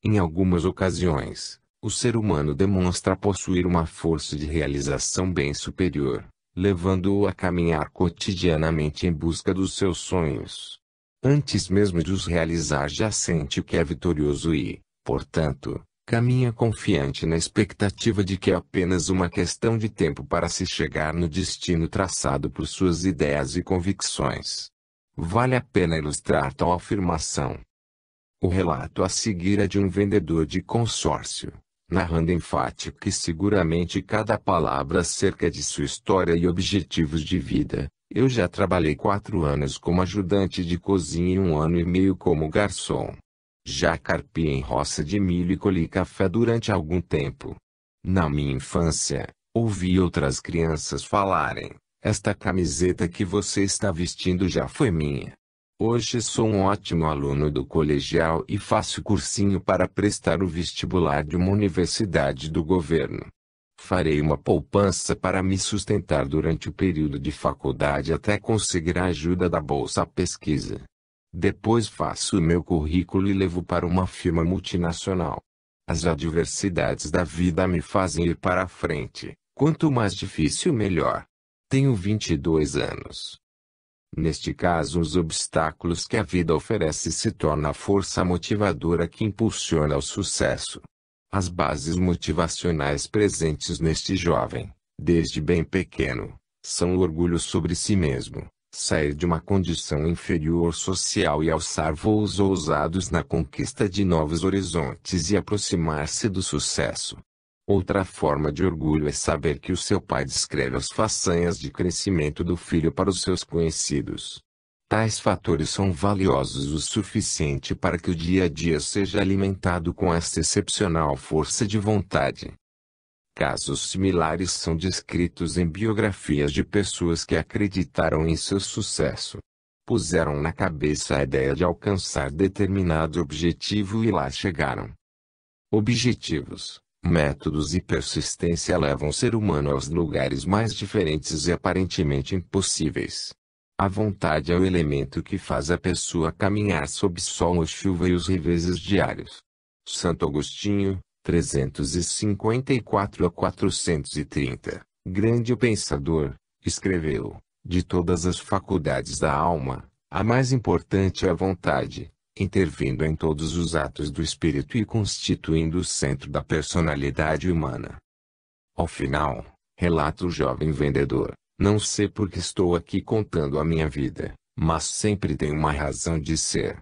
Em algumas ocasiões, o ser humano demonstra possuir uma força de realização bem superior, levando-o a caminhar cotidianamente em busca dos seus sonhos. Antes mesmo de os realizar já sente que é vitorioso e, portanto, caminha confiante na expectativa de que é apenas uma questão de tempo para se chegar no destino traçado por suas ideias e convicções. Vale a pena ilustrar tal afirmação. O relato a seguir é de um vendedor de consórcio, narrando enfática e seguramente cada palavra acerca de sua história e objetivos de vida. Eu já trabalhei 4 anos como ajudante de cozinha e 1 ano e meio como garçom. Já carpi em roça de milho e colhi café durante algum tempo. Na minha infância, ouvi outras crianças falarem: esta camiseta que você está vestindo já foi minha. Hoje sou um ótimo aluno do colegial e faço cursinho para prestar o vestibular de uma universidade do governo. Farei uma poupança para me sustentar durante o período de faculdade até conseguir a ajuda da bolsa pesquisa. Depois faço o meu currículo e levo para uma firma multinacional. As adversidades da vida me fazem ir para a frente. Quanto mais difícil, melhor. Tenho 22 anos. Neste caso, os obstáculos que a vida oferece se tornam a força motivadora que impulsiona o sucesso. As bases motivacionais presentes neste jovem, desde bem pequeno, são o orgulho sobre si mesmo, sair de uma condição inferior social e alçar voos ousados na conquista de novos horizontes e aproximar-se do sucesso. Outra forma de orgulho é saber que o seu pai descreve as façanhas de crescimento do filho para os seus conhecidos. Tais fatores são valiosos o suficiente para que o dia a dia seja alimentado com esta excepcional força de vontade. Casos similares são descritos em biografias de pessoas que acreditaram em seu sucesso. Puseram na cabeça a ideia de alcançar determinado objetivo e lá chegaram. Objetivos, métodos e persistência levam o ser humano aos lugares mais diferentes e aparentemente impossíveis. A vontade é o elemento que faz a pessoa caminhar sob sol ou chuva e os reveses diários. Santo Agostinho, 354 a 430, grande pensador, escreveu: de todas as faculdades da alma, a mais importante é a vontade, intervindo em todos os atos do espírito e constituindo o centro da personalidade humana. Ao final, relata o jovem vendedor: não sei por que estou aqui contando a minha vida, mas sempre tem uma razão de ser.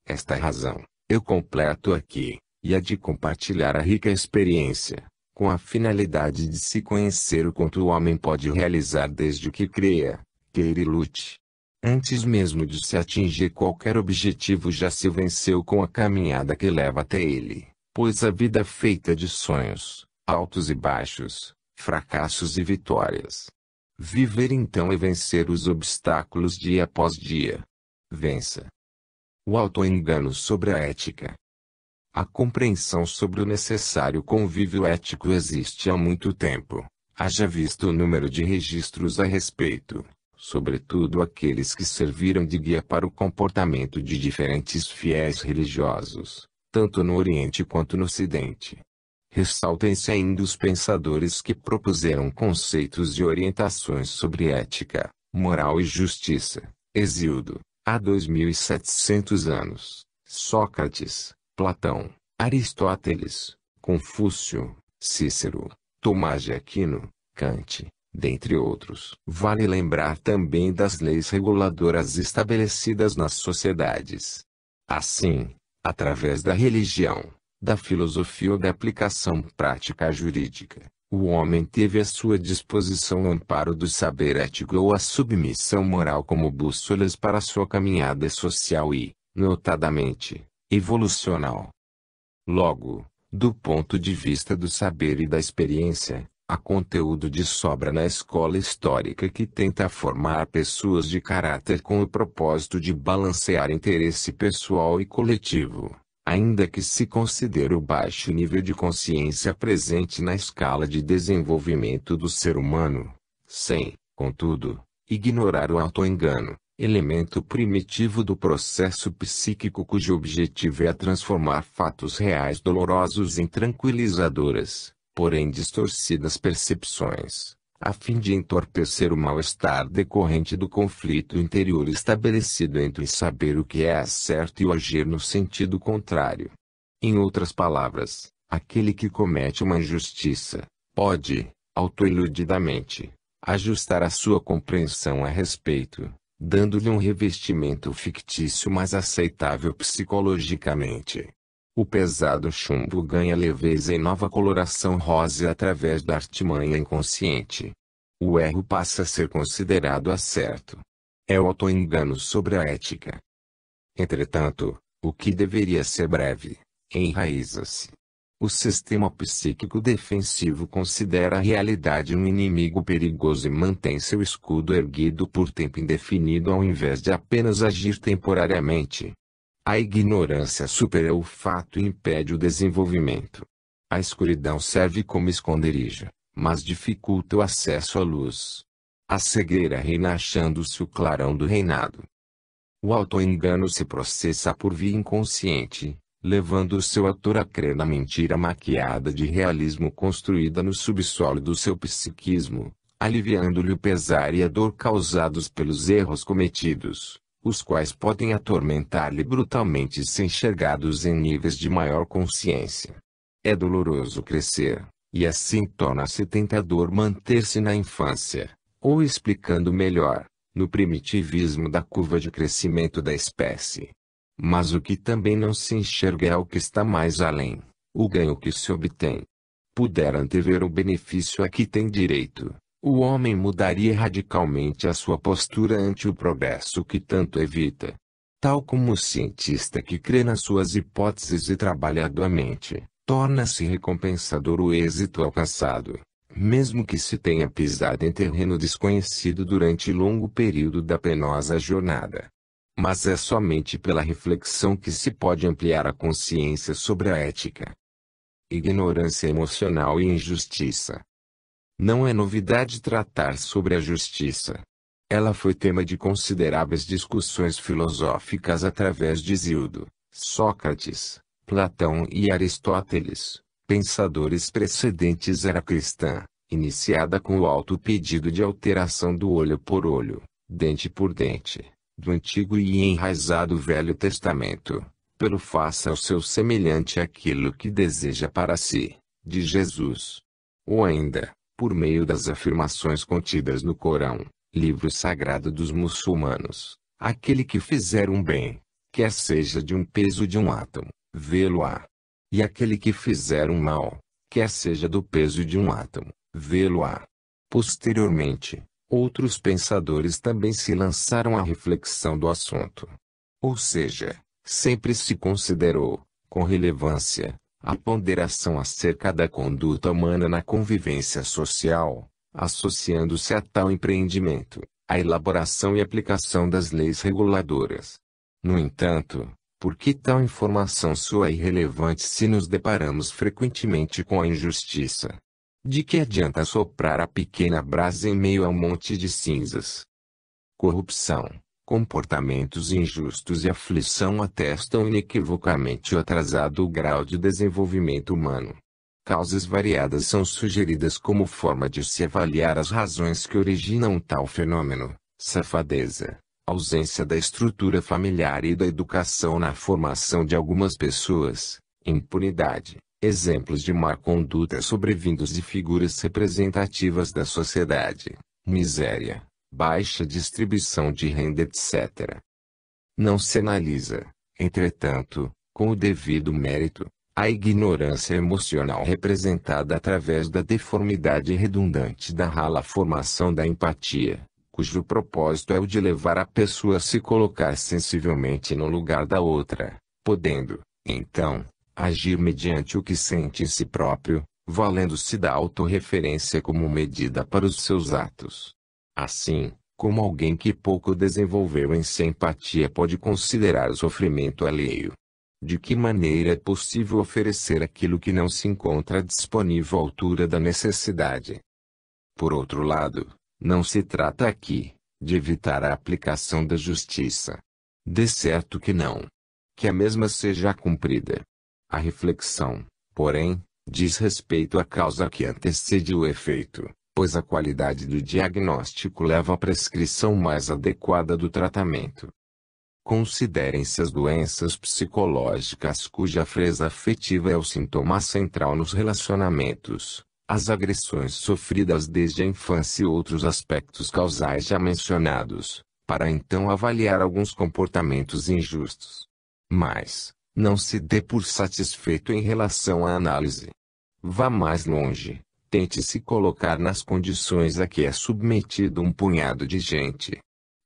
Esta razão, eu completo aqui, e a de compartilhar a rica experiência, com a finalidade de se conhecer o quanto o homem pode realizar desde que creia, queira e lute. Antes mesmo de se atingir qualquer objetivo já se venceu com a caminhada que leva até ele, pois a vida é feita de sonhos, altos e baixos, fracassos e vitórias. Viver então é vencer os obstáculos dia após dia. Vença. O autoengano sobre a ética. A compreensão sobre o necessário convívio ético existe há muito tempo. Haja visto o número de registros a respeito, sobretudo aqueles que serviram de guia para o comportamento de diferentes fiéis religiosos, tanto no Oriente quanto no Ocidente. Ressaltem-se ainda os pensadores que propuseram conceitos e orientações sobre ética, moral e justiça. Hesíodo, há 2700 anos, Sócrates, Platão, Aristóteles, Confúcio, Cícero, Tomás de Aquino, Kant, dentre outros. Vale lembrar também das leis reguladoras estabelecidas nas sociedades. Assim, através da religião, da filosofia ou da aplicação prática jurídica, o homem teve à sua disposição o amparo do saber ético ou a submissão moral como bússolas para sua caminhada social e, notadamente, evolucional. Logo, do ponto de vista do saber e da experiência, há conteúdo de sobra na escola histórica que tenta formar pessoas de caráter com o propósito de balancear interesse pessoal e coletivo. Ainda que se considere o baixo nível de consciência presente na escala de desenvolvimento do ser humano, sem, contudo, ignorar o autoengano, elemento primitivo do processo psíquico cujo objetivo é transformar fatos reais dolorosos em tranquilizadoras, porém distorcidas percepções, a fim de entorpecer o mal-estar decorrente do conflito interior estabelecido entre saber o que é certo e o agir no sentido contrário. Em outras palavras, aquele que comete uma injustiça, pode, autoiludidamente, ajustar a sua compreensão a respeito, dando-lhe um revestimento fictício mais aceitável psicologicamente. O pesado chumbo ganha leveza e nova coloração rosa através da artimanha inconsciente. O erro passa a ser considerado acerto. É o autoengano sobre a ética. Entretanto, o que deveria ser breve, enraiza-se. O sistema psíquico defensivo considera a realidade um inimigo perigoso e mantém seu escudo erguido por tempo indefinido ao invés de apenas agir temporariamente. A ignorância supera o fato e impede o desenvolvimento. A escuridão serve como esconderijo, mas dificulta o acesso à luz. A cegueira reina achando-se o clarão do reinado. O auto-engano se processa por via inconsciente, levando o seu autor a crer na mentira maquiada de realismo construída no subsolo do seu psiquismo, aliviando-lhe o pesar e a dor causados pelos erros cometidos, os quais podem atormentar-lhe brutalmente se enxergados em níveis de maior consciência. É doloroso crescer, e assim torna-se tentador manter-se na infância, ou explicando melhor, no primitivismo da curva de crescimento da espécie. Mas o que também não se enxerga é o que está mais além, o ganho que se obtém. Pudera antever o benefício a que tem direito, o homem mudaria radicalmente a sua postura ante o progresso que tanto evita. Tal como o cientista que crê nas suas hipóteses e trabalha arduamente, torna-se recompensador o êxito alcançado, mesmo que se tenha pisado em terreno desconhecido durante longo período da penosa jornada. Mas é somente pela reflexão que se pode ampliar a consciência sobre a ética. Ignorância emocional e injustiça. Não é novidade tratar sobre a justiça. Ela foi tema de consideráveis discussões filosóficas através de Hesíodo, Sócrates, Platão e Aristóteles, pensadores precedentes era cristã, iniciada com o alto pedido de alteração do olho por olho, dente por dente, do Antigo e enraizado Velho Testamento, pelo faça ao seu semelhante aquilo que deseja para si, de Jesus. Ou ainda, por meio das afirmações contidas no Corão, livro sagrado dos muçulmanos, aquele que fizer um bem, quer seja de um peso de um átomo, vê-lo-á. E aquele que fizer um mal, quer seja do peso de um átomo, vê-lo-á. Posteriormente, outros pensadores também se lançaram à reflexão do assunto. Ou seja, sempre se considerou, com relevância, a ponderação acerca da conduta humana na convivência social, associando-se a tal empreendimento, a elaboração e aplicação das leis reguladoras. No entanto, por que tal informação soa irrelevante se nos deparamos frequentemente com a injustiça? De que adianta soprar a pequena brasa em meio a um monte de cinzas? Corrupção, comportamentos injustos e aflição atestam inequivocamente o atrasado grau de desenvolvimento humano. Causas variadas são sugeridas como forma de se avaliar as razões que originam tal fenômeno: safadeza, ausência da estrutura familiar e da educação na formação de algumas pessoas, impunidade, exemplos de má conduta sobrevindos de figuras representativas da sociedade, miséria, baixa distribuição de renda, etc. Não se analisa, entretanto, com o devido mérito, a ignorância emocional representada através da deformidade redundante da rala formação da empatia, cujo propósito é o de levar a pessoa a se colocar sensivelmente no lugar da outra, podendo, então, agir mediante o que sente em si próprio, valendo-se da autorreferência como medida para os seus atos. Assim, como alguém que pouco desenvolveu em si empatia pode considerar o sofrimento alheio? De que maneira é possível oferecer aquilo que não se encontra disponível à altura da necessidade? Por outro lado, não se trata aqui de evitar a aplicação da justiça. De certo que não. Que a mesma seja cumprida. A reflexão, porém, diz respeito à causa que antecede o efeito, pois a qualidade do diagnóstico leva à prescrição mais adequada do tratamento. Considerem-se as doenças psicológicas cuja fresa afetiva é o sintoma central nos relacionamentos, as agressões sofridas desde a infância e outros aspectos causais já mencionados, para então avaliar alguns comportamentos injustos. Mas, não se dê por satisfeito em relação à análise. Vá mais longe, tente se colocar nas condições a que é submetido um punhado de gente.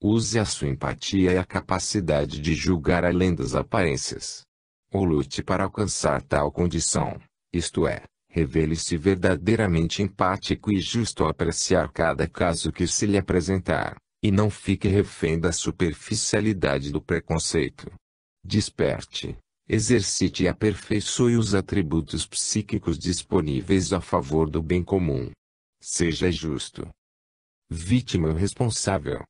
Use a sua empatia e a capacidade de julgar além das aparências. Ou lute para alcançar tal condição, Isto é, revele-se verdadeiramente empático e justo ao apreciar cada caso que se lhe apresentar, e não fique refém da superficialidade do preconceito. Desperte, exercite e aperfeiçoe os atributos psíquicos disponíveis a favor do bem comum. Seja justo. Vítima responsável.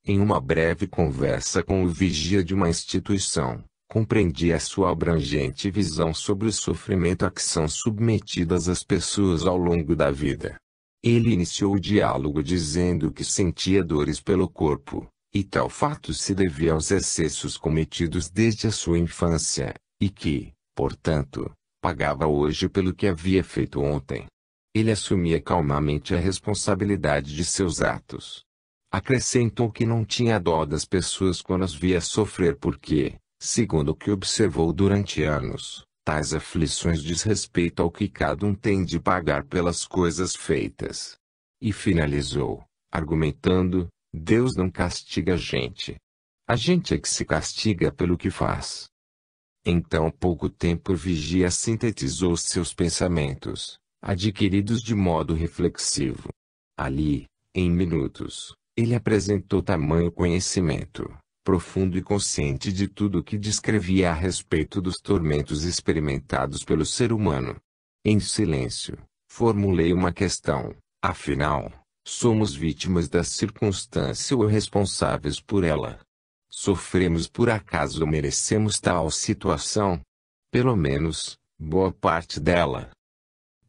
Em uma breve conversa com o vigia de uma instituição, compreendi a sua abrangente visão sobre o sofrimento a que são submetidas as pessoas ao longo da vida. Ele iniciou o diálogo dizendo que sentia dores pelo corpo, e tal fato se devia aos excessos cometidos desde a sua infância, e que, portanto, pagava hoje pelo que havia feito ontem. Ele assumia calmamente a responsabilidade de seus atos. Acrescentou que não tinha dó das pessoas quando as via sofrer porque, segundo o que observou durante anos, tais aflições diz respeito ao que cada um tem de pagar pelas coisas feitas. E finalizou, argumentando: Deus não castiga a gente é que se castiga pelo que faz. Em tão pouco tempo o vigia sintetizou seus pensamentos, adquiridos de modo reflexivo. Ali, em minutos, ele apresentou tamanho conhecimento, profundo e consciente de tudo o que descrevia a respeito dos tormentos experimentados pelo ser humano. Em silêncio, formulei uma questão: afinal, somos vítimas da circunstância ou responsáveis por ela? Sofremos por acaso ou merecemos tal situação? Pelo menos, boa parte dela.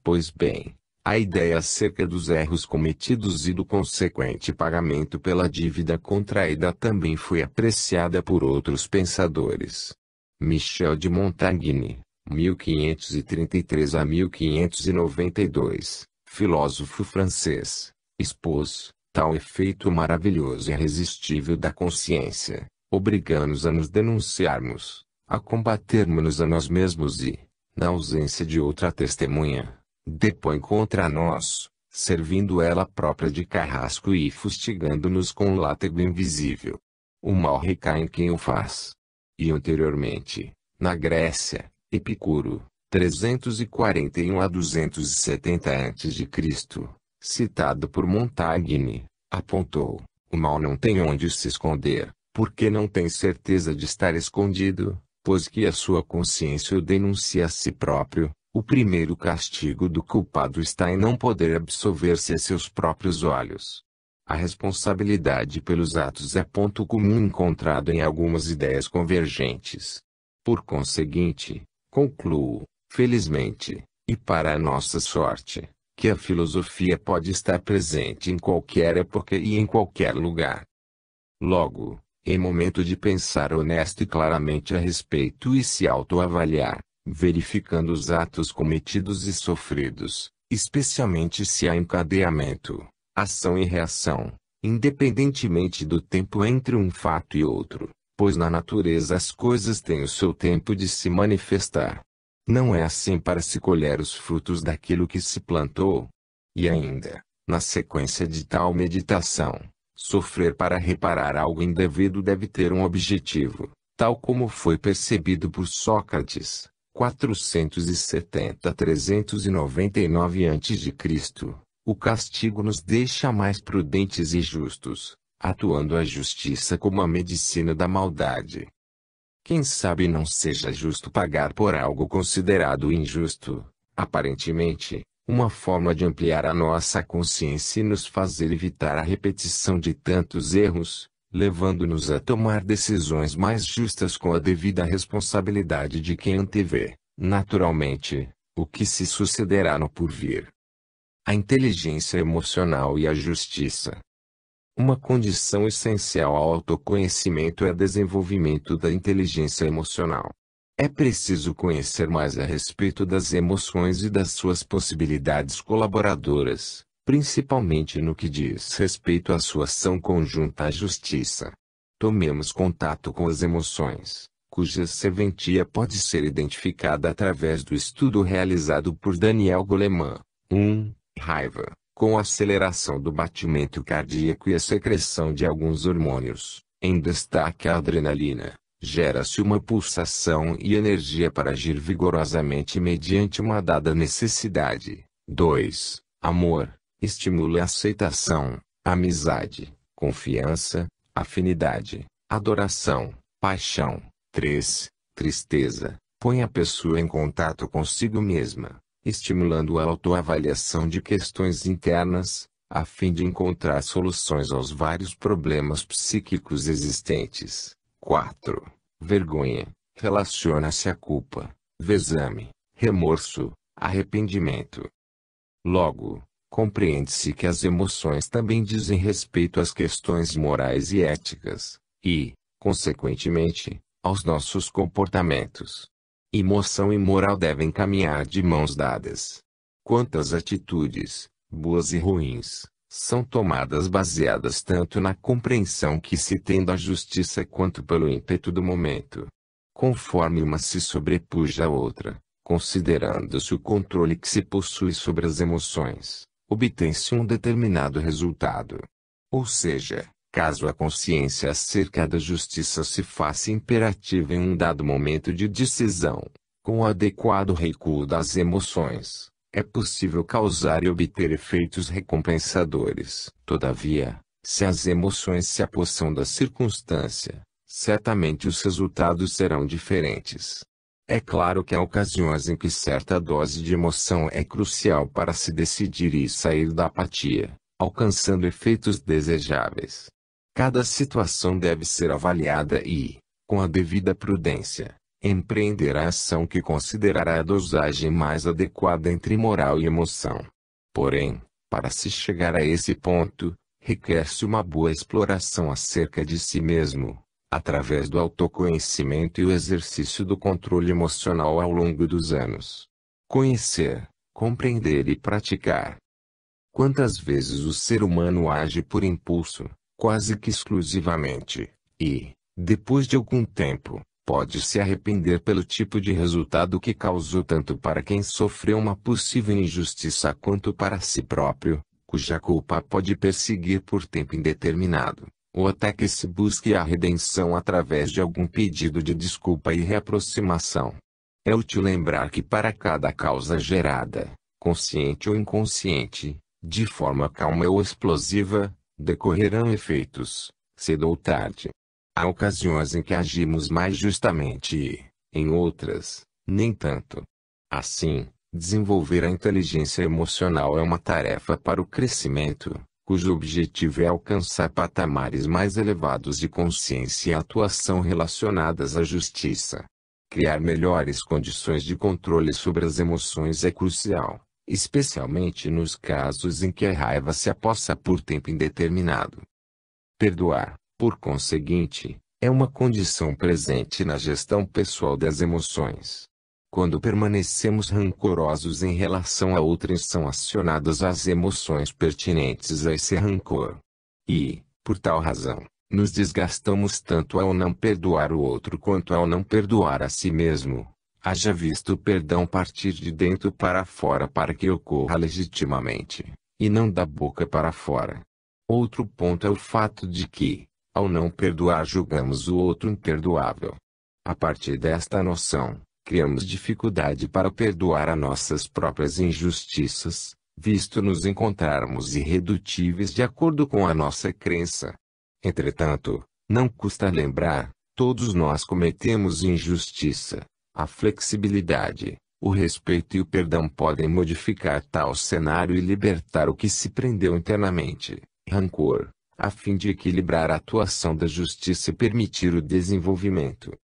Pois bem, a ideia acerca dos erros cometidos e do consequente pagamento pela dívida contraída também foi apreciada por outros pensadores. Michel de Montaigne, 1533 a 1592, filósofo francês, expôs tal efeito maravilhoso e irresistível da consciência, obrigando-nos a nos denunciarmos, a combatermos-nos a nós mesmos e, na ausência de outra testemunha, depõe contra nós, servindo ela própria de carrasco e fustigando-nos com um látego invisível. O mal recai em quem o faz. E anteriormente, na Grécia, Epicuro, 341 a 270 a.C., citado por Montaigne, apontou: o mal não tem onde se esconder, porque não tem certeza de estar escondido, pois que a sua consciência o denuncia a si próprio. O primeiro castigo do culpado está em não poder absolver-se a seus próprios olhos. A responsabilidade pelos atos é ponto comum encontrado em algumas ideias convergentes. Por conseguinte, concluo, felizmente, e para a nossa sorte, que a filosofia pode estar presente em qualquer época e em qualquer lugar. Logo, em momento de pensar honesto e claramente a respeito e se autoavaliar, verificando os atos cometidos e sofridos, especialmente se há encadeamento, ação e reação, independentemente do tempo entre um fato e outro, pois na natureza as coisas têm o seu tempo de se manifestar. Não é assim para se colher os frutos daquilo que se plantou. E ainda, na sequência de tal meditação, sofrer para reparar algo indevido deve ter um objetivo, tal como foi percebido por Sócrates. 470 a 399 a.C., o castigo nos deixa mais prudentes e justos, atuando a justiça como a medicina da maldade. Quem sabe não seja justo pagar por algo considerado injusto, aparentemente, uma forma de ampliar a nossa consciência e nos fazer evitar a repetição de tantos erros, levando-nos a tomar decisões mais justas com a devida responsabilidade de quem antevê, naturalmente, o que se sucederá no porvir. A inteligência emocional e a justiça. Uma condição essencial ao autoconhecimento é o desenvolvimento da inteligência emocional. É preciso conhecer mais a respeito das emoções e das suas possibilidades colaboradoras, principalmente no que diz respeito à sua ação conjunta à justiça. Tomemos contato com as emoções, cuja serventia pode ser identificada através do estudo realizado por Daniel Goleman. 1. Raiva, com a aceleração do batimento cardíaco e a secreção de alguns hormônios, em destaque a adrenalina, gera-se uma pulsação e energia para agir vigorosamente mediante uma dada necessidade. 2. Amor estimula a aceitação, amizade, confiança, afinidade, adoração, paixão. 3. Tristeza põe a pessoa em contato consigo mesma, estimulando a autoavaliação de questões internas, a fim de encontrar soluções aos vários problemas psíquicos existentes. 4. Vergonha relaciona-se à culpa, vexame, remorso, arrependimento. Logo, compreende-se que as emoções também dizem respeito às questões morais e éticas, e, consequentemente, aos nossos comportamentos. Emoção e moral devem caminhar de mãos dadas. Quantas atitudes, boas e ruins, são tomadas baseadas tanto na compreensão que se tem da justiça quanto pelo ímpeto do momento. Conforme uma se sobrepuja à outra, considerando-se o controle que se possui sobre as emoções, obtém-se um determinado resultado. Ou seja, caso a consciência acerca da justiça se faça imperativa em um dado momento de decisão, com o adequado recuo das emoções, é possível causar e obter efeitos recompensadores. Todavia, se as emoções se apossam da circunstância, certamente os resultados serão diferentes. É claro que há ocasiões em que certa dose de emoção é crucial para se decidir e sair da apatia, alcançando efeitos desejáveis. Cada situação deve ser avaliada e, com a devida prudência, empreender a ação que considerará a dosagem mais adequada entre moral e emoção. Porém, para se chegar a esse ponto, requer-se uma boa exploração acerca de si mesmo, através do autoconhecimento e o exercício do controle emocional ao longo dos anos. Conhecer, compreender e praticar. Quantas vezes o ser humano age por impulso, quase que exclusivamente, e, depois de algum tempo, pode se arrepender pelo tipo de resultado que causou tanto para quem sofreu uma possível injustiça quanto para si próprio, cuja culpa pode perseguir por tempo indeterminado, ou até que se busque a redenção através de algum pedido de desculpa e reaproximação. É útil lembrar que para cada causa gerada, consciente ou inconsciente, de forma calma ou explosiva, decorrerão efeitos, cedo ou tarde. Há ocasiões em que agimos mais justamente e, em outras, nem tanto. Assim, desenvolver a inteligência emocional é uma tarefa para o crescimento, cujo objetivo é alcançar patamares mais elevados de consciência e atuação relacionadas à justiça. Criar melhores condições de controle sobre as emoções é crucial, especialmente nos casos em que a raiva se apossa por tempo indeterminado. Perdoar, por conseguinte, é uma condição presente na gestão pessoal das emoções. Quando permanecemos rancorosos em relação a outrem, são acionadas as emoções pertinentes a esse rancor. E, por tal razão, nos desgastamos tanto ao não perdoar o outro quanto ao não perdoar a si mesmo. Haja visto o perdão partir de dentro para fora para que ocorra legitimamente, e não da boca para fora. Outro ponto é o fato de que, ao não perdoar, julgamos o outro imperdoável. A partir desta noção, criamos dificuldade para perdoar as nossas próprias injustiças, visto nos encontrarmos irredutíveis de acordo com a nossa crença. Entretanto, não custa lembrar, todos nós cometemos injustiça. A flexibilidade, o respeito e o perdão podem modificar tal cenário e libertar o que se prendeu internamente, rancor, a fim de equilibrar a atuação da justiça e permitir o desenvolvimento.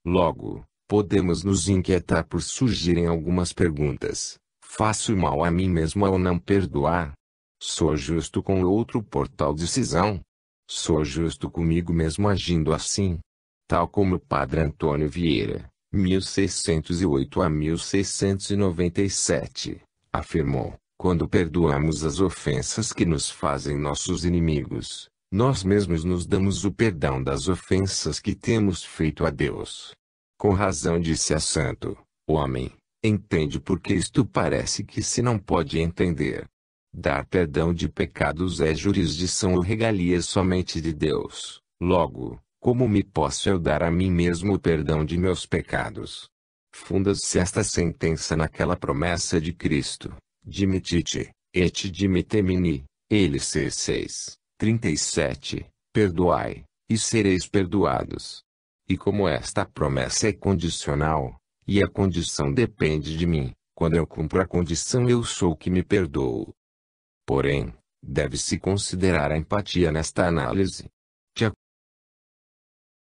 Logo, podemos nos inquietar por surgirem algumas perguntas. Faço mal a mim mesmo ao não perdoar? Sou justo com o outro por tal decisão? Sou justo comigo mesmo agindo assim? Tal como o Padre Antônio Vieira, 1608 a 1697, afirmou: quando perdoamos as ofensas que nos fazem nossos inimigos, nós mesmos nos damos o perdão das ofensas que temos feito a Deus. Com razão disse a santo: homem, entende porque isto parece que se não pode entender. Dar perdão de pecados é jurisdição ou regalia somente de Deus. Logo, Como me posso eu dar a mim mesmo o perdão de meus pecados? Funda-se esta sentença naquela promessa de Cristo: Dimitite, et dimitemini, LC 6:37, perdoai, e sereis perdoados. E como esta promessa é condicional, e a condição depende de mim, quando eu cumpro a condição eu sou que me perdoo. Porém, deve-se considerar a empatia nesta análise.